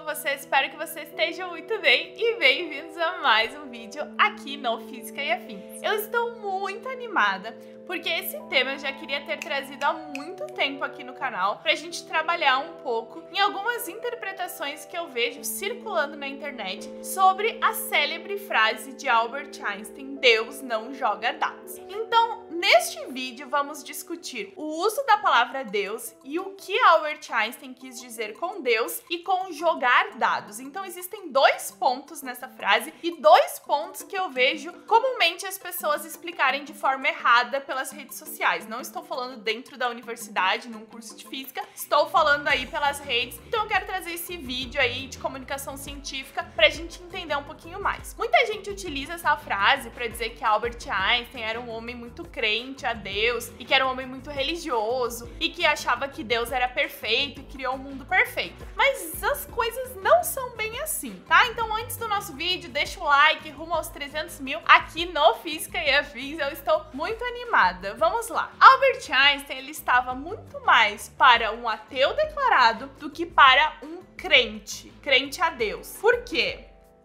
vocês? Espero que vocês estejam muito bem e bem-vindos a mais um vídeo aqui no Física e Afins. Eu estou muito animada porque esse tema eu já queria ter trazido há muito tempo aqui no canal pra gente trabalhar um pouco em algumas interpretações que eu vejo circulando na internet sobre a célebre frase de Albert Einstein: Deus não joga dados. Então, neste vídeo vamos discutir o uso da palavra Deus e o que Albert Einstein quis dizer com Deus e com jogar dados. Então existem dois pontos nessa frase e dois pontos que eu vejo comumente as pessoas explicarem de forma errada pelas redes sociais. Não estou falando dentro da universidade, num curso de física, estou falando aí pelas redes. Então eu quero trazer esse vídeo aí de comunicação científica pra gente entender um pouquinho mais. Muita gente utiliza essa frase pra dizer que Albert Einstein era um homem muito crente a Deus e que era um homem muito religioso e que achava que Deus era perfeito e criou um mundo perfeito. Mas as coisas não são bem assim, tá? Então antes do nosso vídeo, deixa o like rumo aos 300 mil aqui no Física e Afins. Eu estou muito animada. Vamos lá. Albert Einstein, ele estava muito mais para um ateu declarado do que para um crente a Deus. Por quê?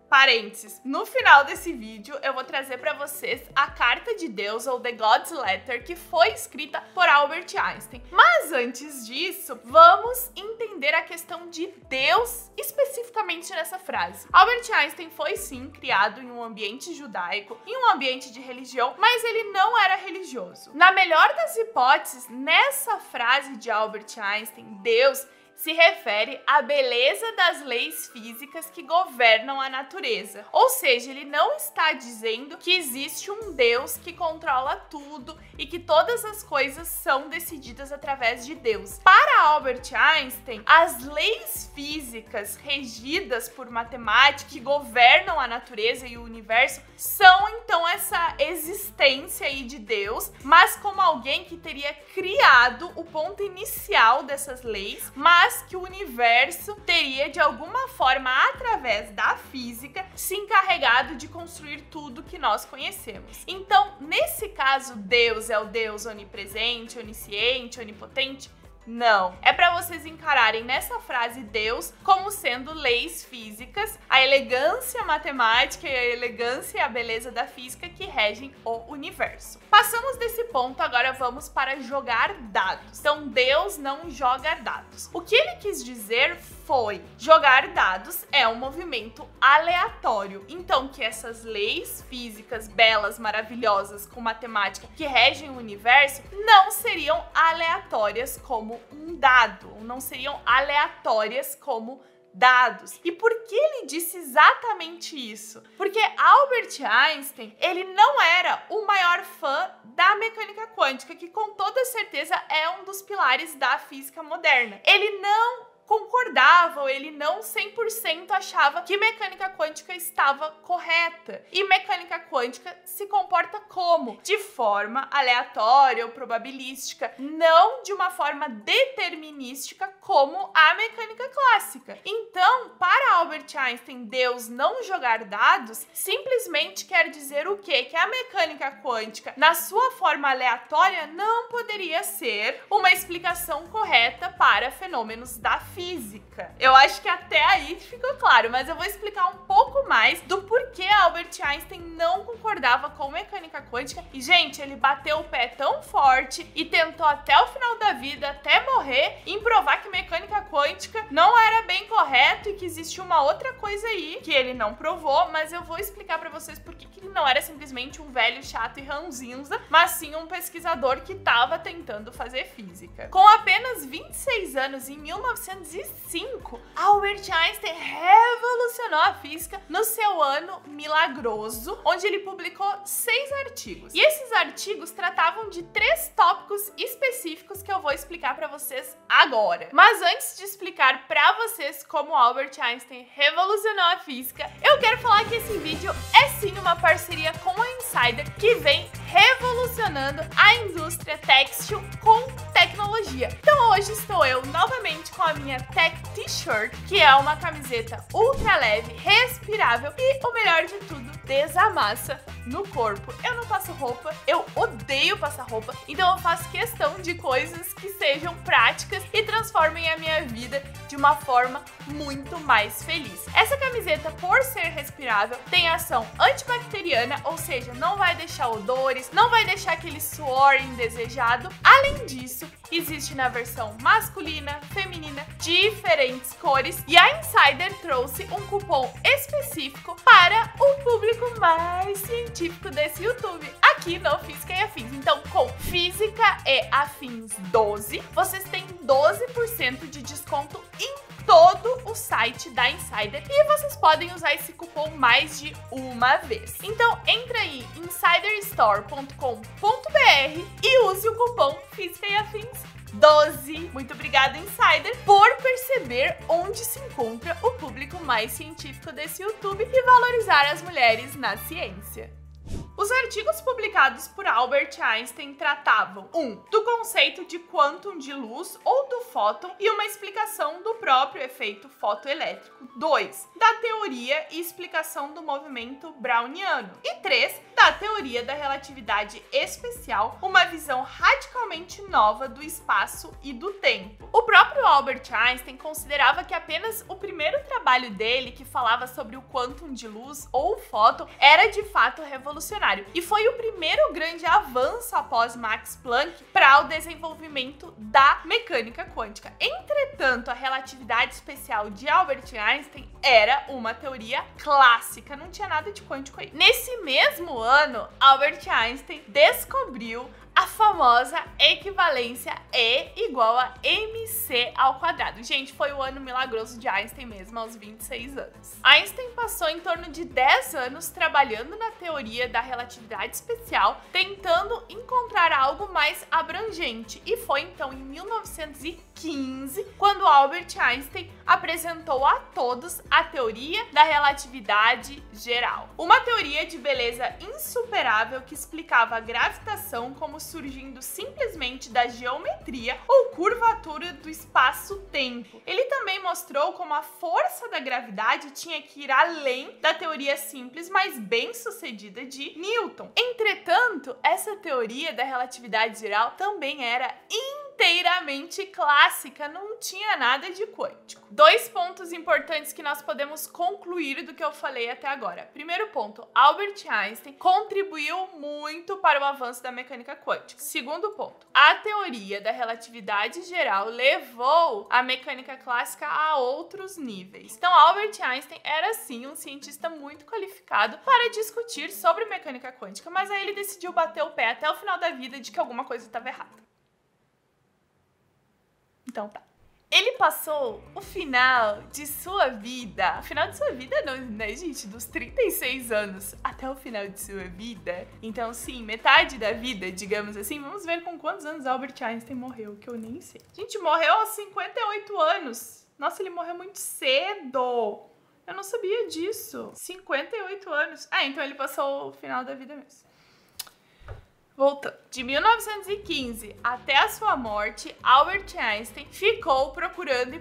Parênteses, no final desse vídeo eu vou trazer para vocês a Carta de Deus, ou The God's Letter, que foi escrita por Albert Einstein. Mas antes disso, vamos entender a questão de Deus especificamente nessa frase. Albert Einstein foi sim criado em um ambiente judaico, em um ambiente de religião, mas ele não era religioso. Na melhor das hipóteses, nessa frase de Albert Einstein, Deus se refere à beleza das leis físicas que governam a natureza. Ou seja, ele não está dizendo que existe um Deus que controla tudo e que todas as coisas são decididas através de Deus. Para Albert Einstein, as leis físicas regidas por matemática que governam a natureza e o universo são então essa existência aí de Deus, mas como alguém que teria criado o ponto inicial dessas leis, mas que o universo teria de alguma forma, através da física, se encarregado de construir tudo que nós conhecemos. Então, nesse caso, Deus é o Deus onipresente, onisciente, onipotente? Não. É para vocês encararem nessa frase Deus como sendo leis físicas, a elegância matemática e a elegância e a beleza da física que regem o universo. Passamos desse ponto, agora vamos para jogar dados. Então, Deus não joga dados. O que ele quis dizer foi: jogar dados é um movimento aleatório. Então, que essas leis físicas belas, maravilhosas, com matemática que regem o universo, não seriam aleatórias como um dado, não seriam aleatórias como dados. E por que ele disse exatamente isso? Porque Albert Einstein, ele não era o maior fã da mecânica quântica, que com toda certeza é um dos pilares da física moderna. Ele não concordava, ou ele não 100% achava que mecânica quântica estava correta. E mecânica quântica se comporta como? De forma aleatória ou probabilística, não de uma forma determinística como a mecânica clássica. Então, para Albert Einstein, Deus não jogar dados simplesmente quer dizer o quê? Que a mecânica quântica, na sua forma aleatória, não poderia ser uma explicação correta para fenômenos da física. Eu acho que até aí ficou claro, mas eu vou explicar um pouco mais do porquê Albert Einstein não concordava com mecânica quântica. E, gente, ele bateu o pé tão forte e tentou até o final da vida, até morrer, em provar que mecânica quântica não era bem correto e que existia uma outra coisa aí que ele não provou, mas eu vou explicar pra vocês por que ele não era simplesmente um velho chato e ranzinza, mas sim um pesquisador que estava tentando fazer física. Com apenas 26 anos, em 1905, Albert Einstein revolucionou a física no seu ano milagroso, onde ele publicou 6 artigos. E esses artigos tratavam de 3 tópicos específicos que eu vou explicar para vocês agora. Mas antes de explicar para vocês como Albert Einstein revolucionou a física, eu quero falar que esse vídeo é sim uma parceria com a Insider, que vem revolucionando a indústria têxtil com tecnologia. Então hoje estou eu novamente com a minha Tech T-shirt, que é uma camiseta ultra leve, respirável e, o melhor de tudo, desamassa no corpo. Eu não passo roupa, eu odeio passar roupa, então eu faço questão de coisas que sejam práticas e transformem a minha vida de uma forma muito mais feliz. Essa camiseta, por ser respirável, tem ação antibacteriana, ou seja, não vai deixar odores, não vai deixar aquele suor indesejado. Além disso, existe na versão masculina, feminina, diferentes cores, e a Insider trouxe um cupom específico para o público mais científico desse YouTube, aqui no Física e Afins. Então, com Física e Afins 12, vocês têm 12% de desconto em todo o site da Insider e vocês podem usar esse cupom mais de uma vez. Então entra aí em insiderstore.com.br e use o cupom Física e Afins 12. Muito obrigada, Insider, por perceber onde se encontra o público mais científico desse YouTube e valorizar as mulheres na ciência. Os artigos publicados por Albert Einstein tratavam 1. Do conceito de quantum de luz ou do fóton e uma explicação do próprio efeito fotoelétrico. 2. Da teoria e explicação do movimento browniano. E 3. Da teoria da relatividade especial, uma visão radicalmente nova do espaço e do tempo. O próprio Albert Einstein considerava que apenas o primeiro trabalho dele, que falava sobre o quantum de luz ou o fóton, era de fato revolucionário. E foi o primeiro grande avanço após Max Planck para o desenvolvimento da mecânica quântica. Entretanto, a relatividade especial de Albert Einstein era uma teoria clássica, não tinha nada de quântico aí. Nesse mesmo ano, Albert Einstein descobriu a famosa equivalência E igual a mc ao quadrado. Gente, foi o ano milagroso de Einstein mesmo, aos 26 anos. Einstein passou em torno de 10 anos trabalhando na teoria da relatividade especial, tentando encontrar algo mais abrangente. E foi então em 1915 quando Albert Einstein apresentou a todos a teoria da relatividade geral. Uma teoria de beleza insuperável que explicava a gravitação como surgindo simplesmente da geometria ou curvatura do espaço-tempo. Ele também mostrou como a força da gravidade tinha que ir além da teoria simples, mas bem-sucedida de Newton. Entretanto, essa teoria da relatividade geral também era inteiramente clássica, não tinha nada de quântico. 2 pontos importantes que nós podemos concluir do que eu falei até agora. Primeiro ponto, Albert Einstein contribuiu muito para o avanço da mecânica quântica. Segundo ponto, a teoria da relatividade geral levou a mecânica clássica a outros níveis. Então, Albert Einstein era sim um cientista muito qualificado para discutir sobre mecânica quântica, mas aí ele decidiu bater o pé até o final da vida de que alguma coisa estava errada. Então tá. Ele passou o final de sua vida, não, né, gente? Dos 36 anos até o final de sua vida. Então, sim, metade da vida, digamos assim. Vamos ver com quantos anos Albert Einstein morreu, que eu nem sei. Gente, morreu aos 58 anos. Nossa, ele morreu muito cedo. Eu não sabia disso. 58 anos. Ah, então ele passou o final da vida mesmo. Voltando. De 1915 até a sua morte, Albert Einstein ficou procurando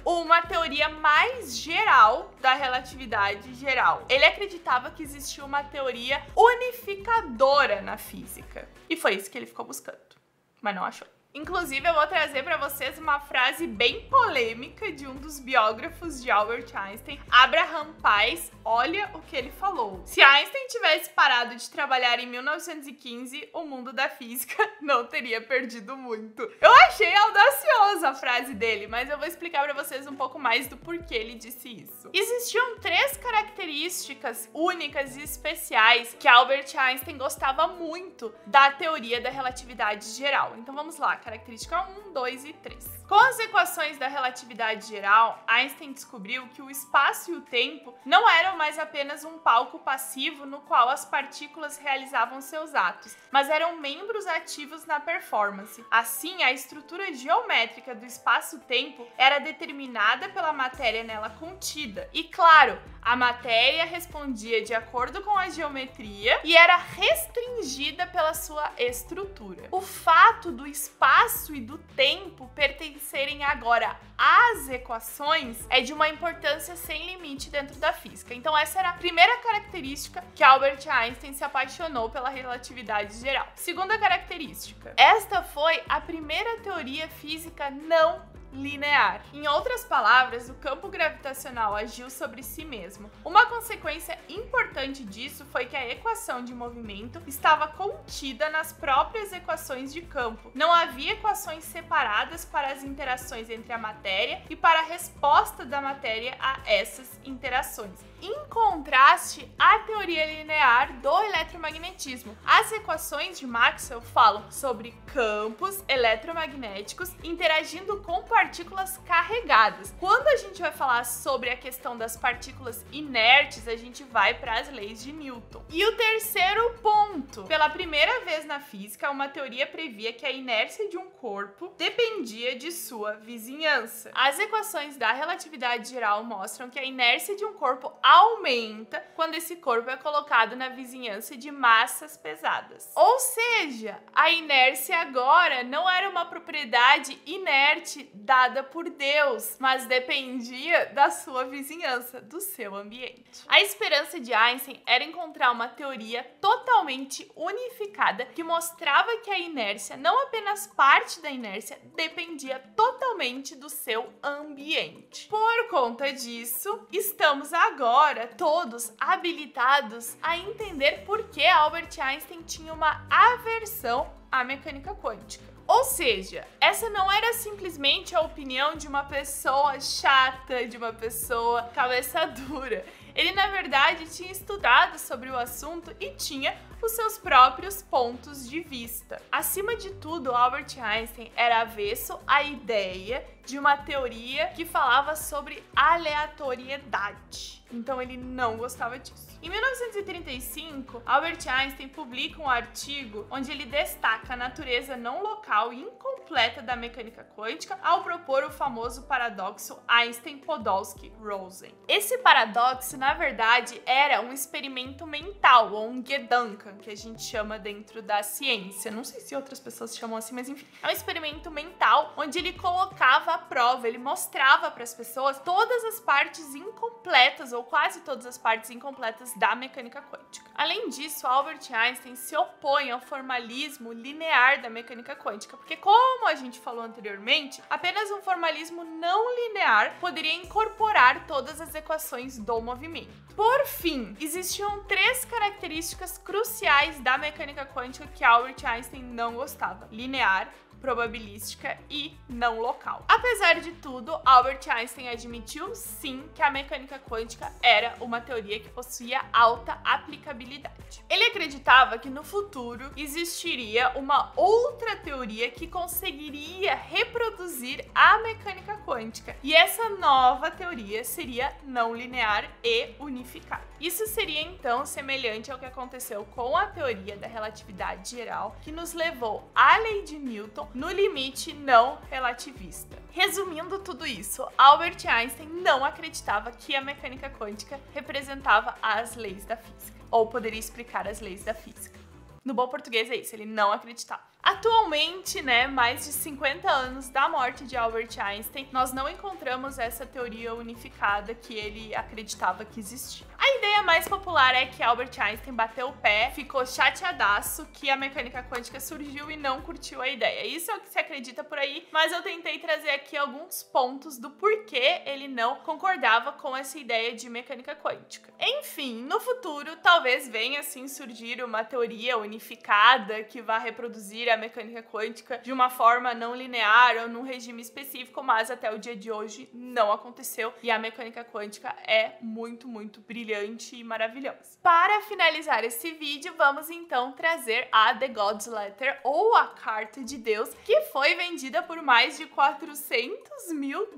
uma teoria mais geral da relatividade geral. Ele acreditava que existia uma teoria unificadora na física. E foi isso que ele ficou buscando, mas não achou. Inclusive, eu vou trazer para vocês uma frase bem polêmica de um dos biógrafos de Albert Einstein, Abraham Pais. Olha o que ele falou. Se Einstein tivesse parado de trabalhar em 1915, o mundo da física não teria perdido muito. Eu achei audaciosa a frase dele, mas eu vou explicar para vocês um pouco mais do porquê ele disse isso. Existiam 3 características únicas e especiais que Albert Einstein gostava muito da teoria da relatividade geral. Então vamos lá. Característica 1, 2 e 3. Com as equações da relatividade geral, Einstein descobriu que o espaço e o tempo não eram mais apenas um palco passivo no qual as partículas realizavam seus atos, mas eram membros ativos na performance. Assim, a estrutura geométrica do espaço-tempo era determinada pela matéria nela contida. E claro, a matéria respondia de acordo com a geometria e era restringida pela sua estrutura. O fato do espaço e do tempo pertencerem serem agora as equações é de uma importância sem limite dentro da física. Então essa era a primeira característica que Albert Einstein se apaixonou pela relatividade geral. Segunda característica, esta foi a primeira teoria física não linear. Em outras palavras, o campo gravitacional agiu sobre si mesmo. Uma consequência importante disso foi que a equação de movimento estava contida nas próprias equações de campo. Não havia equações separadas para as interações entre a matéria e para a resposta da matéria a essas interações. Em contraste à teoria linear do eletromagnetismo, as equações de Maxwell falam sobre campos eletromagnéticos interagindo com partículas carregadas. Quando a gente vai falar sobre a questão das partículas inertes, a gente vai para as leis de Newton. E o terceiro ponto, pela primeira vez na física, uma teoria previa que a inércia de um corpo dependia de sua vizinhança. As equações da relatividade geral mostram que a inércia de um corpo aumenta quando esse corpo é colocado na vizinhança de massas pesadas. Ou seja, a inércia agora não era uma propriedade inerte dada por Deus, mas dependia da sua vizinhança, do seu ambiente. A esperança de Einstein era encontrar uma teoria totalmente unificada que mostrava que a inércia, não apenas parte da inércia, dependia totalmente do seu ambiente. Por conta disso, estamos agora todos habilitados a entender por que Albert Einstein tinha uma aversão à mecânica quântica. Ou seja, essa não era simplesmente a opinião de uma pessoa chata, de uma pessoa cabeça dura. Ele, na verdade, tinha estudado sobre o assunto e tinha os seus próprios pontos de vista. Acima de tudo, Albert Einstein era avesso à ideia de uma teoria que falava sobre aleatoriedade. Então ele não gostava disso. Em 1935, Albert Einstein publica um artigo onde ele destaca a natureza não local e incompleta da mecânica quântica ao propor o famoso paradoxo Einstein-Podolsky-Rosen. Esse paradoxo, na verdade, era um experimento mental, ou um Gedanken, que a gente chama dentro da ciência. Não sei se outras pessoas chamam assim, mas enfim. É um experimento mental onde ele colocava à prova, ele mostrava para as pessoas todas as partes incompletas, ou quase todas as partes incompletas da mecânica quântica. Além disso, Albert Einstein se opõe ao formalismo linear da mecânica quântica, porque como a gente falou anteriormente, apenas um formalismo não linear poderia incorporar todas as equações do movimento. Por fim, existiam 3 características cruciais da mecânica quântica que Albert Einstein não gostava: linear, probabilística e não local. Apesar de tudo, Albert Einstein admitiu sim que a mecânica quântica era uma teoria que possuía alta aplicabilidade. Ele acreditava que no futuro existiria uma outra teoria que conseguiria reproduzir a mecânica quântica, e essa nova teoria seria não linear e unificada. Isso seria então semelhante ao que aconteceu com a teoria da relatividade geral, que nos levou à lei de Newton no limite não relativista. Resumindo tudo isso, Albert Einstein não acreditava que a mecânica quântica representava as leis da física, ou poderia explicar as leis da física. No bom português é isso, ele não acreditava. Atualmente, mais de 50 anos da morte de Albert Einstein, nós não encontramos essa teoria unificada que ele acreditava que existia. A ideia mais popular é que Albert Einstein bateu o pé, ficou chateadaço que a mecânica quântica surgiu e não curtiu a ideia. Isso é o que se acredita por aí, mas eu tentei trazer aqui alguns pontos do porquê ele não concordava com essa ideia de mecânica quântica. Enfim, no futuro, talvez venha assim surgir uma teoria unificada que vá reproduzir a mecânica quântica de uma forma não linear ou num regime específico, mas até o dia de hoje não aconteceu e a mecânica quântica é muito, muito brilhante e maravilhosa. Para finalizar esse vídeo, vamos então trazer a The God's Letter, ou a Carta de Deus, que foi vendida por mais de $400 mil.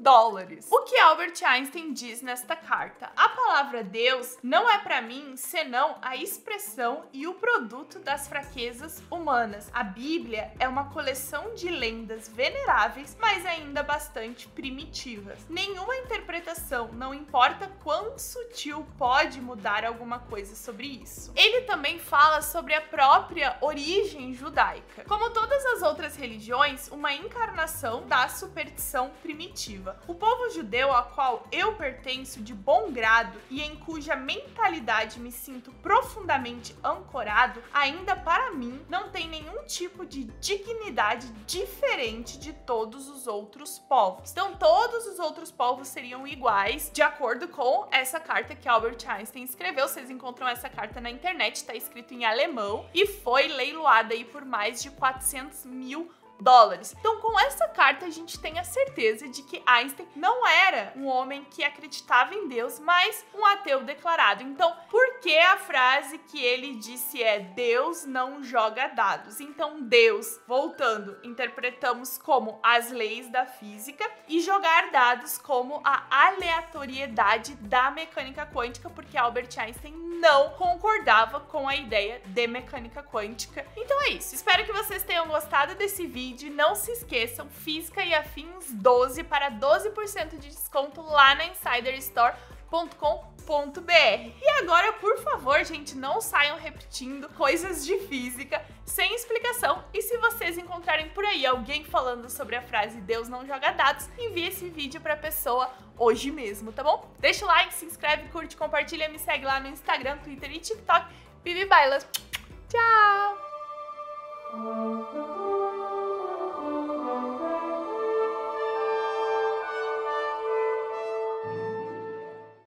O que Albert Einstein diz nesta carta? A palavra Deus não é para mim senão a expressão e o produto das fraquezas humanas. A Bíblia é uma coleção de lendas veneráveis, mas ainda bastante primitivas. Nenhuma interpretação, não importa quão sutil, pode pode mudar alguma coisa sobre isso. Ele também fala sobre a própria origem judaica. Como todas as outras religiões, uma encarnação da superstição primitiva. O povo judeu a qual eu pertenço de bom grado e em cuja mentalidade me sinto profundamente ancorado, ainda para mim não tem nenhum tipo de dignidade diferente de todos os outros povos. Então todos os outros povos seriam iguais, de acordo com essa carta que Albert Einstein escreveu. Vocês encontram essa carta na internet, está escrito em alemão e foi leiloada aí por mais de 400 mil dólares. Então, com essa carta, a gente tem a certeza de que Einstein não era um homem que acreditava em Deus, mas um ateu declarado. Então, por que a frase que ele disse é Deus não joga dados? Então, Deus, voltando, interpretamos como as leis da física e jogar dados como a aleatoriedade da mecânica quântica, porque Albert Einstein não concordava com a ideia de mecânica quântica. Então é isso. Espero que vocês tenham gostado desse vídeo. Não se esqueçam, Física e Afins 12 para 12% de desconto lá na insiderstore.com.br. E agora, por favor, gente, não saiam repetindo coisas de física sem explicação. E se vocês encontrarem por aí alguém falando sobre a frase Deus não joga dados, envie esse vídeo pra pessoa hoje mesmo, tá bom? Deixa o like, se inscreve, curte, compartilha, me segue lá no Instagram, Twitter e TikTok. Bibi Bailas. Tchau!